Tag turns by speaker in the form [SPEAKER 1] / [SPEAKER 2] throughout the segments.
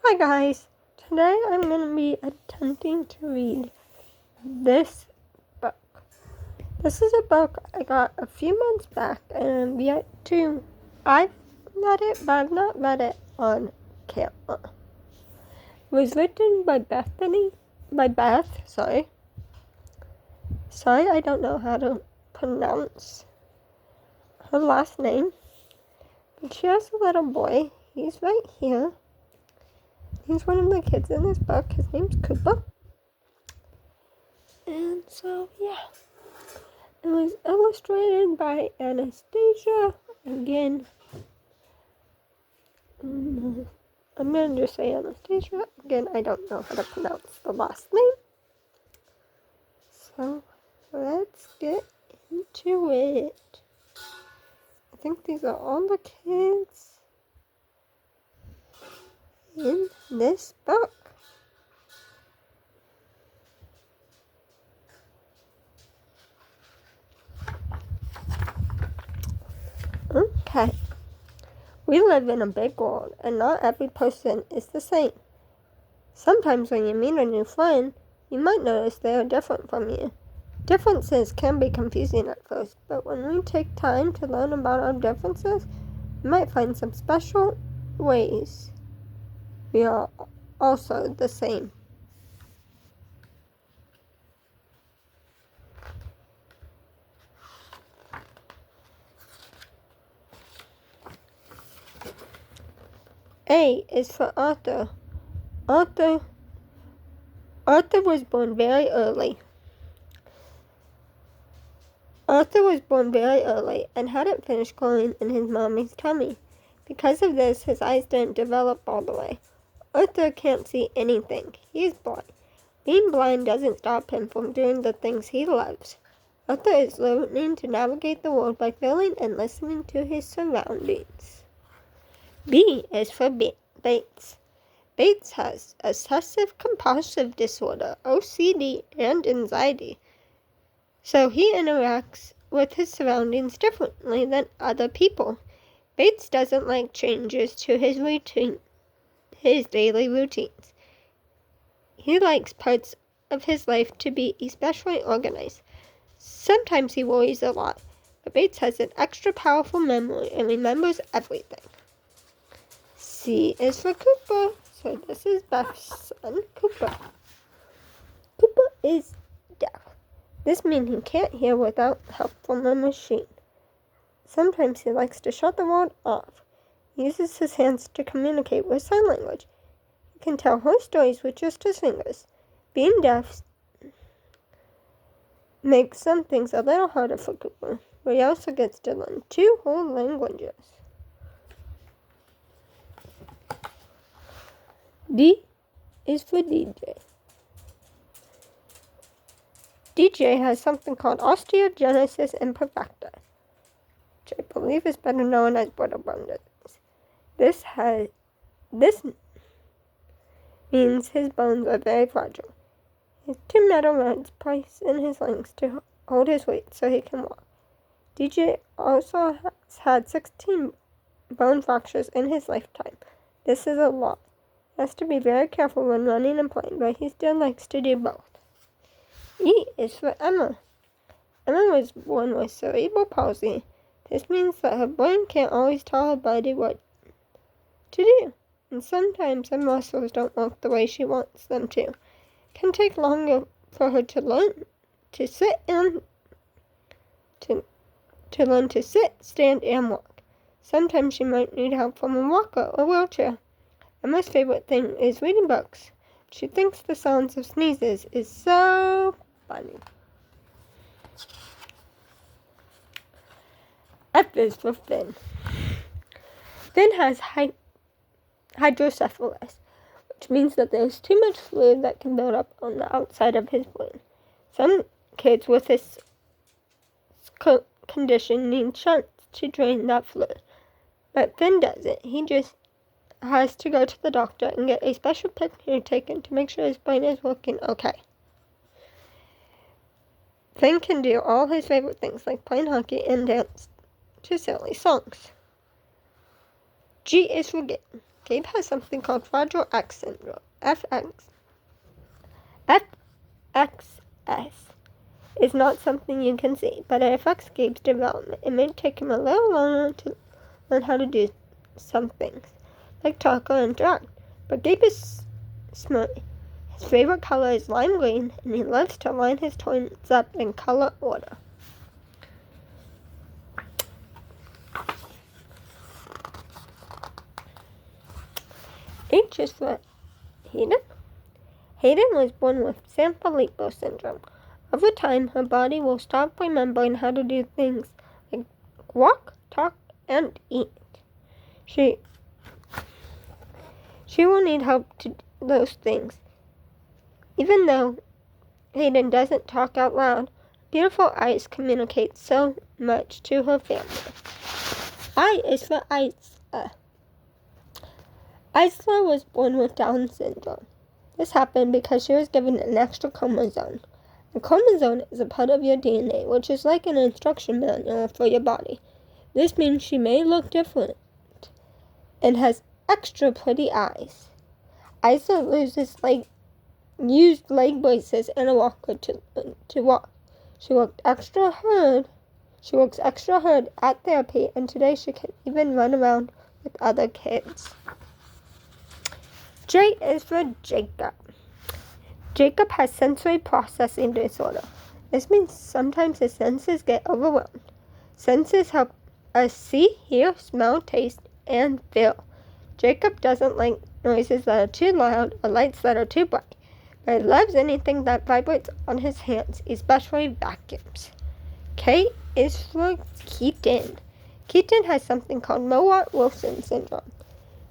[SPEAKER 1] Hi guys, today I'm going to be attempting to read this book. This is a book I got a few months back and I've read it, but I've not read it on camera. It was written by Beth. Sorry, I don't know how to pronounce her last name, but she has a little boy. He's right here. He's one of the kids in this book. His name's Cooper. And so, yeah. It was illustrated by Anastasia. Again, I'm going to just say Anastasia. Again, I don't know how to pronounce the last name. So, let's get into it. I think these are all the kids in this book. Okay. We live in a big world, and not every person is the same. Sometimes when you meet a new friend, you might notice they are different from you. Differences can be confusing at first, but when we take time to learn about our differences, we might find some special ways we are also the same. A is for Arthur. Arthur was born very early. Arthur was born very early and hadn't finished crawling in his mommy's tummy. Because of this, his eyes didn't develop all the way. Arthur can't see anything. He is blind. Being blind doesn't stop him from doing the things he loves. Arthur is learning to navigate the world by feeling and listening to his surroundings. B is for Bates. Bates has obsessive-compulsive disorder, OCD, and anxiety. So he interacts with his surroundings differently than other people. Bates doesn't like changes to his daily routines. He likes parts of his life to be especially organized. Sometimes he worries a lot, but Bates has an extra powerful memory and remembers everything. C is for Cooper. So this is Beth's son, Cooper. Cooper is deaf. This means he can't hear without help from a machine. Sometimes he likes to shut the world off. He uses his hands to communicate with sign language. He can tell whole stories with just his fingers. Being deaf makes some things a little harder for Cooper, but he also gets to learn 2 whole languages. D is for DJ. DJ has something called osteogenesis imperfecta, which I believe is better known as brittle bone disease. This means his bones are very fragile. He has 2 metal rods placed in his legs to hold his weight so he can walk. DJ also has had 16 bone fractures in his lifetime. This is a lot. He has to be very careful when running and playing, but he still likes to do both. E is for Emma. Emma was born with cerebral palsy. This means that her brain can't always tell her body what to do, and sometimes her muscles don't work the way she wants them to. It can take longer for her to learn to sit and to learn to sit, stand, and walk. Sometimes she might need help from a walker or wheelchair. Emma's favorite thing is reading books. She thinks the sounds of sneezes is so funny. F is for Finn. Finn has hydrocephalus, which means that there's too much fluid that can build up on the outside of his brain. Some kids with this condition need shunts to drain that fluid, but Finn doesn't. He just has to go to the doctor and get a special picture taken to make sure his brain is working okay. Finn can do all his favorite things like playing hockey and dance to silly songs. G is for Gabe has something called Fragile X syndrome, FXS. Is not something you can see, but it affects Gabe's development. It may take him a little longer to learn how to do some things, like talk or interact. But Gabe is smart. His favorite color is lime green, and he loves to line his toys up in color order. H is for Hayden. Hayden was born with Sanfilippo syndrome. Over time, her body will stop remembering how to do things like walk, talk, and eat. She will need help to do those things. Even though Hayden doesn't talk out loud, beautiful eyes communicate so much to her family. I is for Isla. Isla was born with Down syndrome. This happened because she was given an extra chromosome. The chromosome is a part of your DNA, which is like an instruction manual for your body. This means she may look different and has extra pretty eyes. Isla used leg braces and a walker to walk. She works extra hard at therapy, and today she can even run around with other kids. J is for Jacob. Jacob has sensory processing disorder. This means sometimes his senses get overwhelmed. Senses help us see, hear, smell, taste, and feel. Jacob doesn't like noises that are too loud or lights that are too bright, but he loves anything that vibrates on his hands, especially vacuums. K is for Keaton. Keaton has something called Mowat-Wilson syndrome.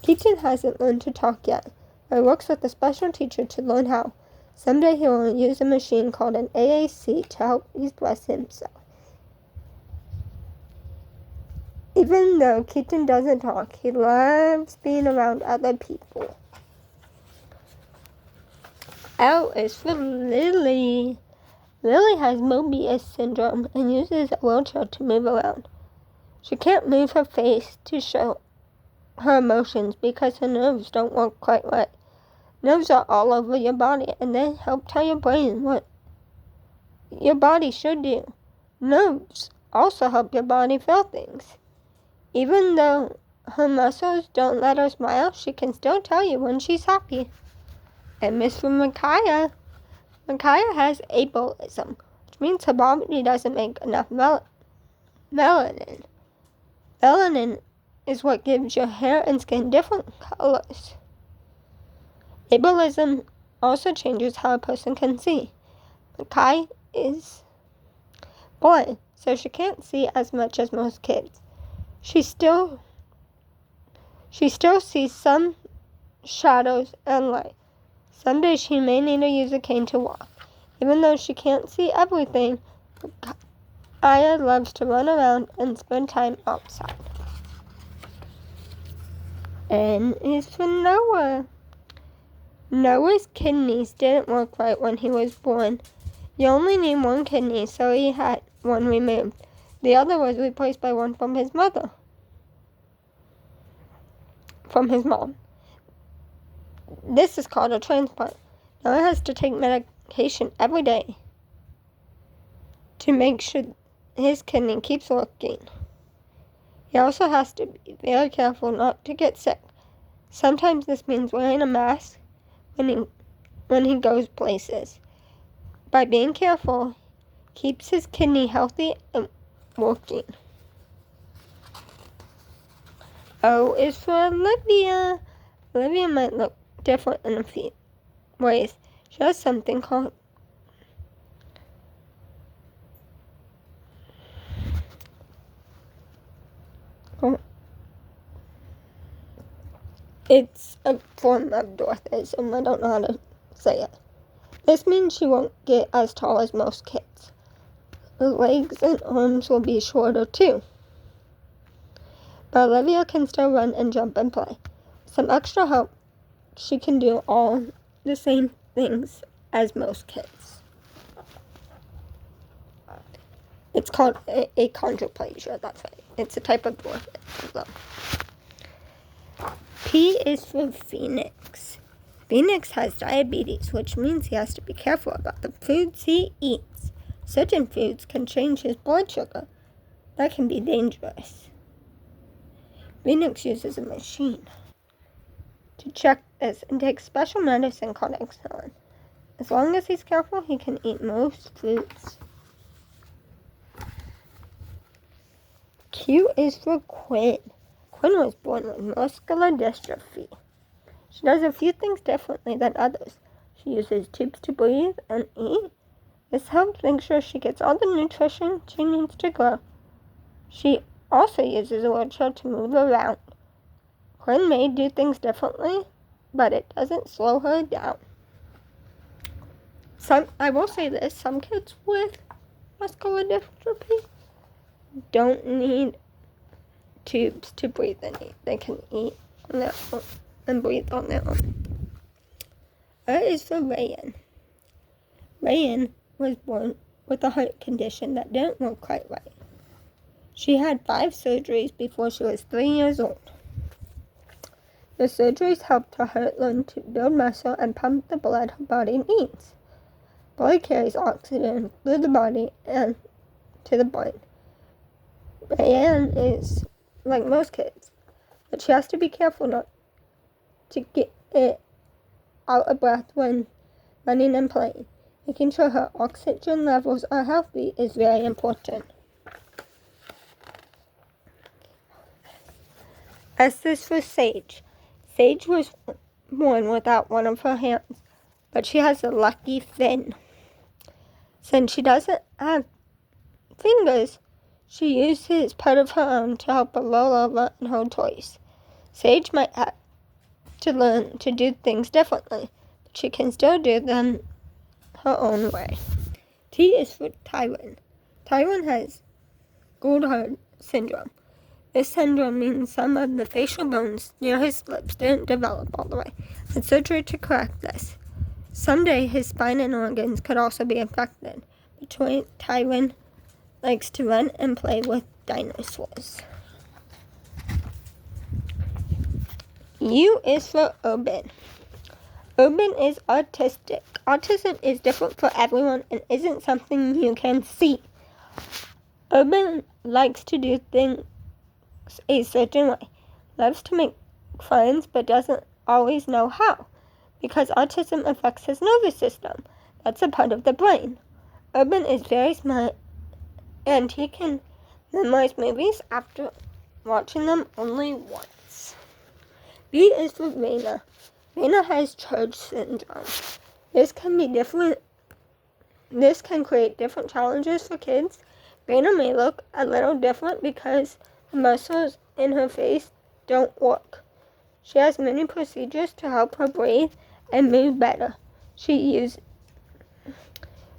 [SPEAKER 1] Keaton hasn't learned to talk yet, but he works with a special teacher to learn how. Someday he will use a machine called an AAC to help express himself. Even though Keaton doesn't talk, he loves being around other people. L is for Lily. Lily has Mobius syndrome and uses a wheelchair to move around. She can't move her face to show her emotions because her nerves don't work quite right. Nerves are all over your body, and they help tell your brain what your body should do. Nerves also help your body feel things. Even though her muscles don't let her smile, she can still tell you when she's happy. And Miss Micaiah has ableism, which means her body doesn't make enough melanin. Melanin is what gives your hair and skin different colors. Ableism also changes how a person can see. Makai is blind, so she can't see as much as most kids. She still sees some shadows and light. Some days she may need to use a cane to walk. Even though she can't see everything, Aya loves to run around and spend time outside. N is for Noah. Noah's kidneys didn't work right when he was born. You only need one kidney, so he had one removed. The other was replaced by one from his mom. This is called a transplant. Noah has to take medication every day to make sure his kidney keeps working. He also has to be very careful not to get sick. Sometimes this means wearing a mask when he goes places. By being careful, keeps his kidney healthy and working. O is for Olivia. Olivia might look different in a few ways. She has something called it's a form of dwarfism. I don't know how to say it. This means she won't get as tall as most kids. Her legs and arms will be shorter too. But Olivia can still run and jump and play. With some extra help, she can do all the same things as most kids. It's called achondroplasia, that's right. It's a type of dwarfism. P is for Phoenix. Phoenix has diabetes, which means he has to be careful about the foods he eats. Certain foods can change his blood sugar. That can be dangerous. Phoenix uses a machine to check this and takes special medicine called insulin. As long as he's careful, he can eat most foods. Q is for Quinn. Quinn was born with muscular dystrophy. She does a few things differently than others. She uses tubes to breathe and eat. This helps make sure she gets all the nutrition she needs to grow. She also uses a wheelchair to move around. Quinn may do things differently, but it doesn't slow her down. I will say this, some kids with muscular dystrophy don't need tubes to breathe and eat. They can eat on their own and breathe on their own. R is for Rayan. Rayan was born with a heart condition that didn't work quite right. She had 5 surgeries before she was 3 years old. The surgeries helped her heart learn to build muscle and pump the blood her body needs. Blood carries oxygen through the body and to the brain. Rayan is like most kids, but she has to be careful not to get it out of breath when running and playing. Making sure her oxygen levels are healthy is very important. S is for Sage. Sage was born without one of her hands, but she has a lucky fin. Since she doesn't have fingers, she uses part of her own to help her roll over and hold toys. Sage might have to learn to do things differently, but she can still do them her own way. T is for Tywin. Tywin has Goldhard syndrome. This syndrome means some of the facial bones near his lips didn't develop all the way, and surgery to correct this. Someday his spine and organs could also be affected. But Tywin likes to run and play with dinosaurs. U is for Urban. Urban is autistic. Autism is different for everyone and isn't something you can see. Urban likes to do things a certain way, loves to make friends but doesn't always know how, because autism affects his nervous system. That's a part of the brain. Urban is very smart and he can memorize movies after watching them only once. B is for Raina. Raina has Church syndrome. This can create different challenges for kids. Raina may look a little different because the muscles in her face don't work. She has many procedures to help her breathe and move better. She used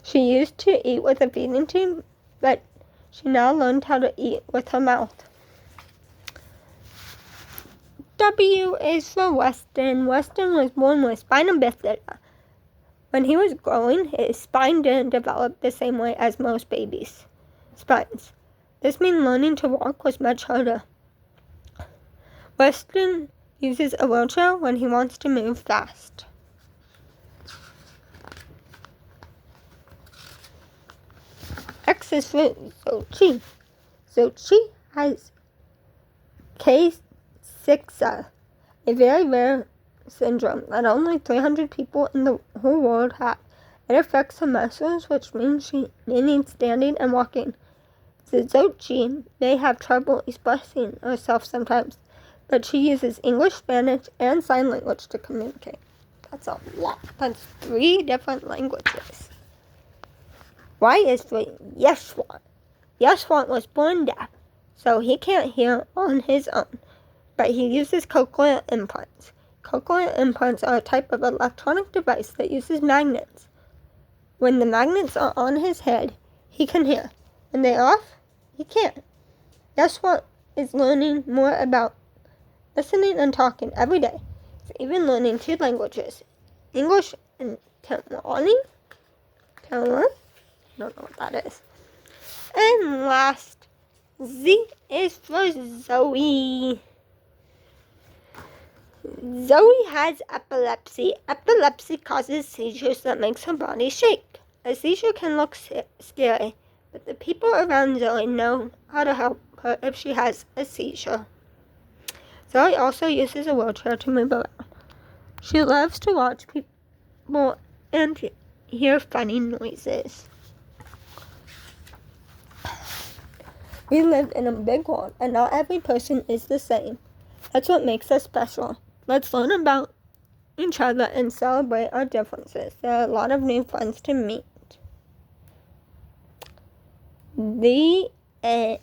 [SPEAKER 1] to eat with a feeding tube, but she now learned how to eat with her mouth. W is for Weston. Weston was born with spina bifida. When he was growing, his spine didn't develop the same way as most babies' spines. This means learning to walk was much harder. Weston uses a wheelchair when he wants to move fast. X is for Xochi. Xochi has K6, a very rare syndrome that only 300 people in the whole world have. It affects her muscles, which means she may need standing and walking. Xochi may have trouble expressing herself sometimes, but she uses English, Spanish, and sign language to communicate. That's a lot. That's 3 different languages. Y is for Yeshwant. Yeshwant was born deaf, so he can't hear on his own, but he uses cochlear implants. Cochlear implants are a type of electronic device that uses magnets. When the magnets are on his head, he can hear. When they're off, he can't. Yeshwant is learning more about listening and talking every day. He's even learning 2 languages, English and Tamil. I don't know what that is. And last, Z is for Zoe. Zoe has epilepsy. Epilepsy causes seizures that makes her body shake. A seizure can look scary, but the people around Zoe know how to help her if she has a seizure. Zoe also uses a wheelchair to move around. She loves to watch people and hear funny noises. We live in a big world, and not every person is the same. That's what makes us special. Let's learn about each other and celebrate our differences. There are a lot of new friends to meet. The end.